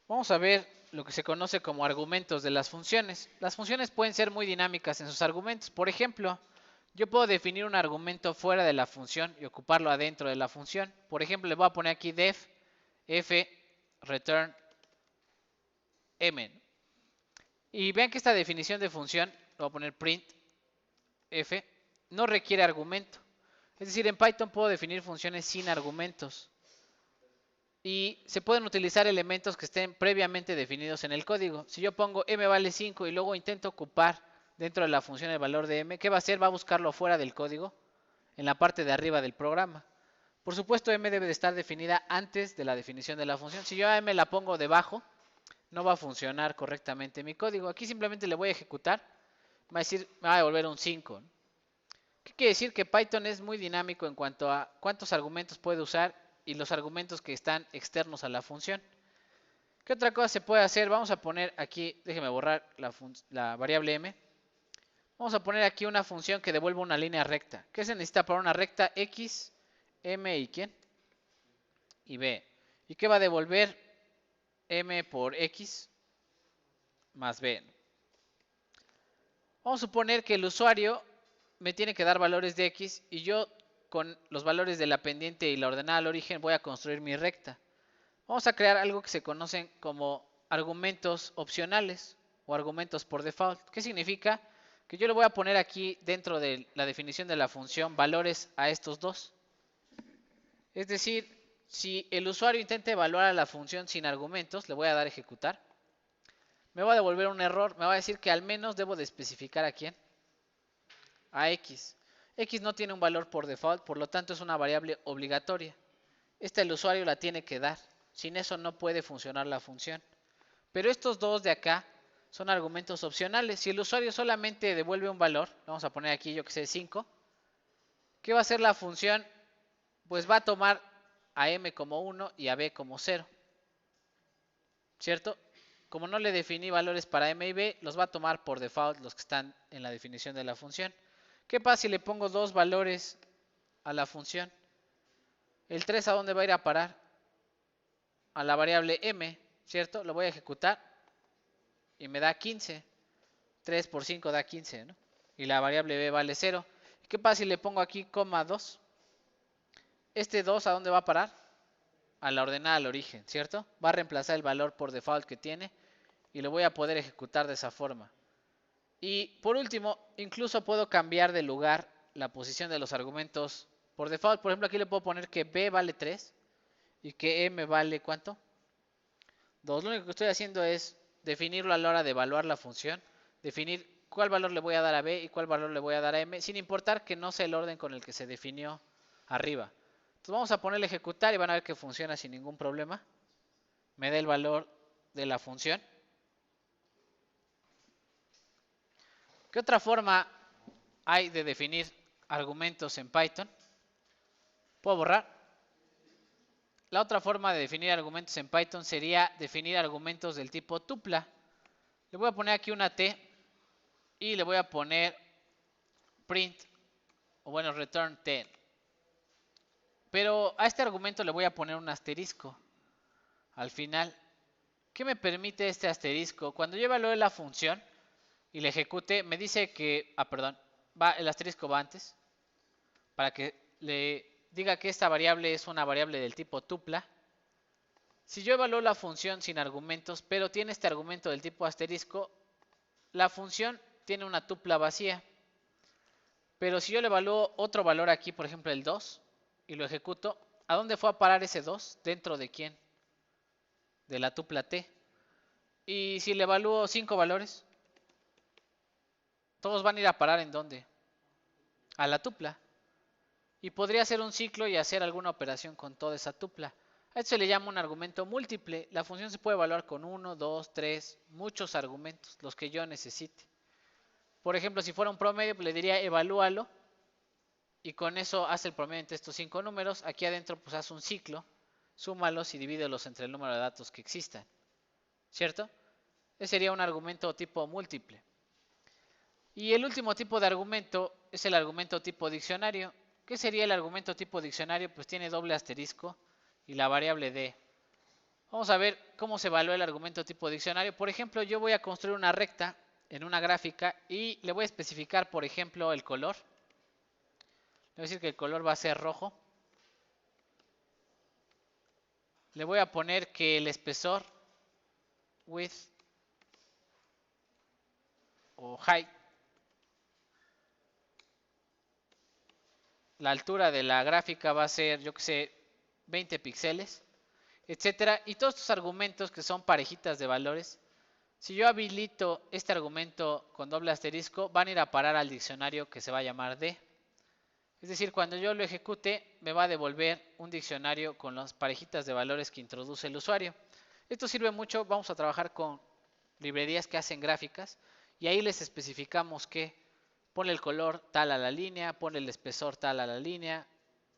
Vamos a ver lo que se conoce como argumentos de las funciones. Las funciones pueden ser muy dinámicas en sus argumentos. Por ejemplo, yo puedo definir un argumento fuera de la función y ocuparlo adentro de la función. Por ejemplo, le voy a poner aquí def f return m. Y vean que esta definición de función, le voy a poner print f, no requiere argumento. Es decir, en Python puedo definir funciones sin argumentos. Y se pueden utilizar elementos que estén previamente definidos en el código. Si yo pongo m vale 5 y luego intento ocupar dentro de la función el valor de m, ¿qué va a hacer? Va a buscarlo fuera del código, en la parte de arriba del programa. Por supuesto, m debe de estar definida antes de la definición de la función. Si yo a m la pongo debajo, no va a funcionar correctamente mi código. Aquí simplemente le voy a ejecutar, va a decir, me va a devolver un 5. ¿Qué quiere decir? Que Python es muy dinámico en cuanto a cuántos argumentos puede usar y los argumentos que están externos a la función. ¿Qué otra cosa se puede hacer? Vamos a poner aquí, déjeme borrar la variable m. Vamos a poner aquí una función que devuelva una línea recta. ¿Qué se necesita para una recta? X, m y ¿quién? Y b. ¿Y qué va a devolver? M por x más b. Vamos a suponer que el usuario me tiene que dar valores de x y yo con los valores de la pendiente y la ordenada al origen voy a construir mi recta. Vamos a crear algo que se conocen como argumentos opcionales o argumentos por default. ¿Qué significa? Que yo le voy a poner aquí dentro de la definición de la función valores a estos dos. Es decir, si el usuario intenta evaluar a la función sin argumentos, le voy a dar a ejecutar. Me va a devolver un error, me va a decir que al menos debo de especificar a quién. A x. X no tiene un valor por default, por lo tanto es una variable obligatoria. Esta el usuario la tiene que dar. Sin eso no puede funcionar la función. Pero estos dos de acá son argumentos opcionales. Si el usuario solamente devuelve un valor, vamos a poner aquí yo que sé 5, ¿qué va a hacer la función? Pues va a tomar a m como 1 y a b como 0. ¿Cierto? Como no le definí valores para m y b, los va a tomar por default los que están en la definición de la función. ¿Qué pasa si le pongo dos valores a la función? El 3 ¿a dónde va a ir a parar? A la variable m, ¿cierto? Lo voy a ejecutar y me da 15. 3 por 5 da 15, ¿no? Y la variable b vale 0. ¿Qué pasa si le pongo aquí coma 2? Este 2 ¿a dónde va a parar? A la ordenada al origen, ¿cierto? Va a reemplazar el valor por default que tiene y lo voy a poder ejecutar de esa forma. Y por último, incluso puedo cambiar de lugar la posición de los argumentos por default. Por ejemplo, aquí le puedo poner que b vale 3 y que m vale ¿cuánto? 2. Lo único que estoy haciendo es definirlo a la hora de evaluar la función, definir cuál valor le voy a dar a b y cuál valor le voy a dar a m, sin importar que no sea el orden con el que se definió arriba. Entonces vamos a ponerle ejecutar y van a ver que funciona sin ningún problema. Me da el valor de la función. ¿Qué otra forma hay de definir argumentos en Python? ¿Puedo borrar? La otra forma de definir argumentos en Python sería definir argumentos del tipo tupla. Le voy a poner aquí una t y le voy a poner print, o bueno, return t. Pero a este argumento le voy a poner un asterisco al final. ¿Qué me permite este asterisco? Cuando yo evalúe la función y le ejecute, me dice que, perdón, el asterisco va antes, para que le diga que esta variable es una variable del tipo tupla. Si yo evalúo la función sin argumentos, pero tiene este argumento del tipo asterisco, la función tiene una tupla vacía. Pero si yo le evalúo otro valor aquí, por ejemplo el 2, y lo ejecuto, ¿a dónde fue a parar ese 2? ¿Dentro de quién? De la tupla t. Y si le evalúo 5 valores, todos van a ir a parar ¿en dónde? A la tupla. Y podría hacer un ciclo y hacer alguna operación con toda esa tupla. A esto se le llama un argumento múltiple. La función se puede evaluar con 1, 2, 3, muchos argumentos, los que yo necesite. Por ejemplo, si fuera un promedio, pues le diría evalúalo y con eso hace el promedio entre estos 5 números. Aquí adentro pues hace un ciclo, súmalos y divídelos entre el número de datos que existan. ¿Cierto? Ese sería un argumento tipo múltiple. Y el último tipo de argumento es el argumento tipo diccionario. ¿Qué sería el argumento tipo diccionario? Pues tiene doble asterisco y la variable d. Vamos a ver cómo se evalúa el argumento tipo diccionario. Por ejemplo, yo voy a construir una recta en una gráfica y le voy a especificar, por ejemplo, el color. Le voy a decir que el color va a ser rojo. Le voy a poner que el espesor, width o height, la altura de la gráfica va a ser, yo que sé, 20 píxeles, etcétera. Y todos estos argumentos que son parejitas de valores, si yo habilito este argumento con doble asterisco, van a ir a parar al diccionario que se va a llamar D. Es decir, cuando yo lo ejecute, me va a devolver un diccionario con las parejitas de valores que introduce el usuario. Esto sirve mucho, vamos a trabajar con librerías que hacen gráficas y ahí les especificamos que ponle el color tal a la línea, ponle el espesor tal a la línea,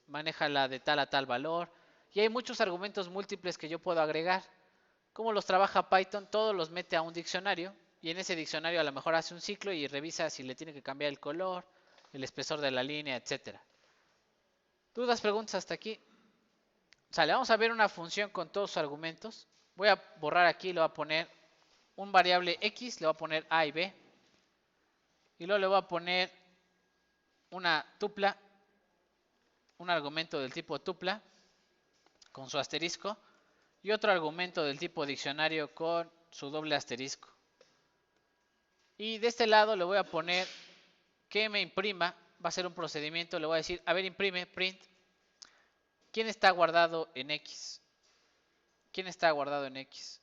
manéjala de tal a tal valor y hay muchos argumentos múltiples que yo puedo agregar. ¿Cómo los trabaja Python? Todos los mete a un diccionario y en ese diccionario a lo mejor hace un ciclo y revisa si le tiene que cambiar el color, el espesor de la línea, etcétera. ¿Dudas, preguntas hasta aquí? Sale, vamos a ver una función con todos sus argumentos. Voy a borrar aquí, le voy a poner un variable x, le voy a poner a y b. Y luego le voy a poner una tupla, un argumento del tipo tupla con su asterisco y otro argumento del tipo diccionario con su doble asterisco. Y de este lado le voy a poner que me imprima, va a ser un procedimiento, le voy a decir, a ver, imprime, print, ¿quién está guardado en X? ¿Quién está guardado en X?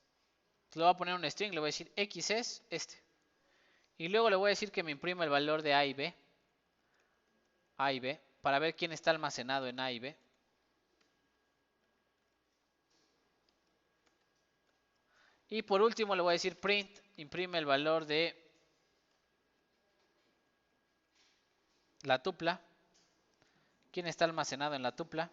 Le voy a poner un string, le voy a decir X es este. Y luego le voy a decir que me imprima el valor de A y B, para ver quién está almacenado en A y B. Y por último le voy a decir print, imprime el valor de la tupla. ¿Quién está almacenado en la tupla?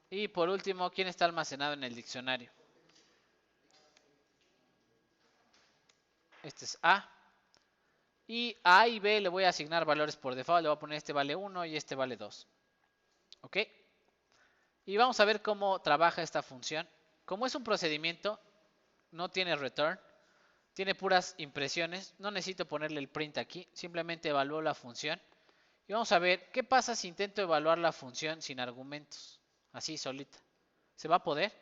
Y por último, ¿quién está almacenado en el diccionario? Este es A. Y a A y B le voy a asignar valores por default. Le voy a poner este vale 1 y este vale 2. ¿Ok? Y vamos a ver cómo trabaja esta función. Como es un procedimiento, no tiene return, tiene puras impresiones. No necesito ponerle el print aquí, simplemente evalúo la función. Y vamos a ver qué pasa si intento evaluar la función sin argumentos, así solita. ¿Se va a poder?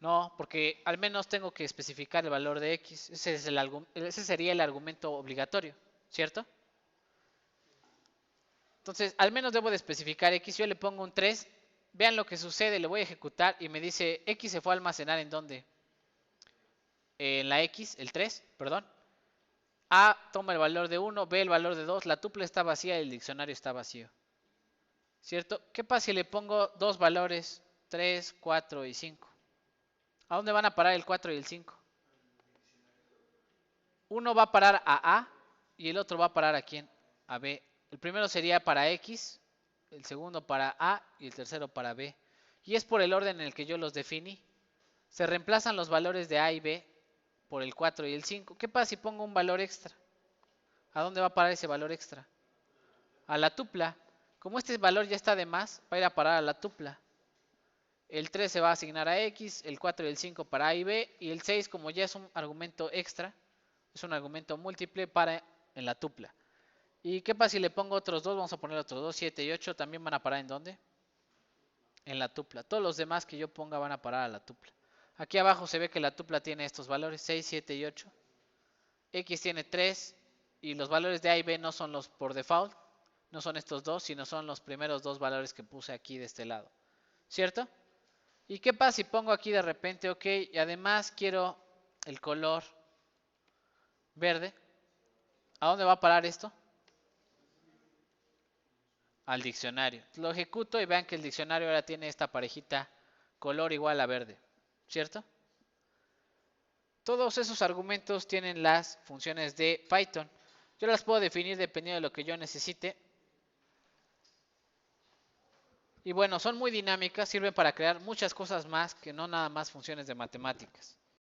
No, porque al menos tengo que especificar el valor de x. Ese sería el argumento obligatorio, ¿cierto? Entonces, al menos debo de especificar x. Yo le pongo un 3. Vean lo que sucede, le voy a ejecutar y me dice x se fue a almacenar ¿en dónde? En la x, el 3, perdón. A toma el valor de 1, B el valor de 2, la tupla está vacía y el diccionario está vacío. ¿Cierto? ¿Qué pasa si le pongo dos valores, 3, 4 y 5? ¿A dónde van a parar el 4 y el 5? Uno va a parar a A y el otro va a parar ¿a quién? A B. El primero sería para X, el segundo para A y el tercero para B. Y es por el orden en el que yo los definí. Se reemplazan los valores de A y B por el 4 y el 5. ¿Qué pasa si pongo un valor extra? ¿A dónde va a parar ese valor extra? A la tupla. Como este valor ya está de más, va a ir a parar a la tupla. El 3 se va a asignar a X, el 4 y el 5 para A y B, y el 6 como ya es un argumento extra, es un argumento múltiple para en la tupla. ¿Y qué pasa si le pongo otros dos? Vamos a poner otros 2, 7 y 8, ¿también van a parar en dónde? En la tupla. Todos los demás que yo ponga van a parar a la tupla. Aquí abajo se ve que la tupla tiene estos valores, 6, 7 y 8. X tiene 3 y los valores de A y B no son los por default, no son estos dos, sino son los primeros dos valores que puse aquí de este lado. ¿Cierto? ¿Y qué pasa si pongo aquí de repente, ok, y además quiero el color verde? ¿A dónde va a parar esto? Al diccionario. Lo ejecuto y vean que el diccionario ahora tiene esta parejita color igual a verde. ¿Cierto? Todos esos argumentos tienen las funciones de Python. Yo las puedo definir dependiendo de lo que yo necesite. Y bueno, son muy dinámicas, sirven para crear muchas cosas más que no nada más funciones de matemáticas.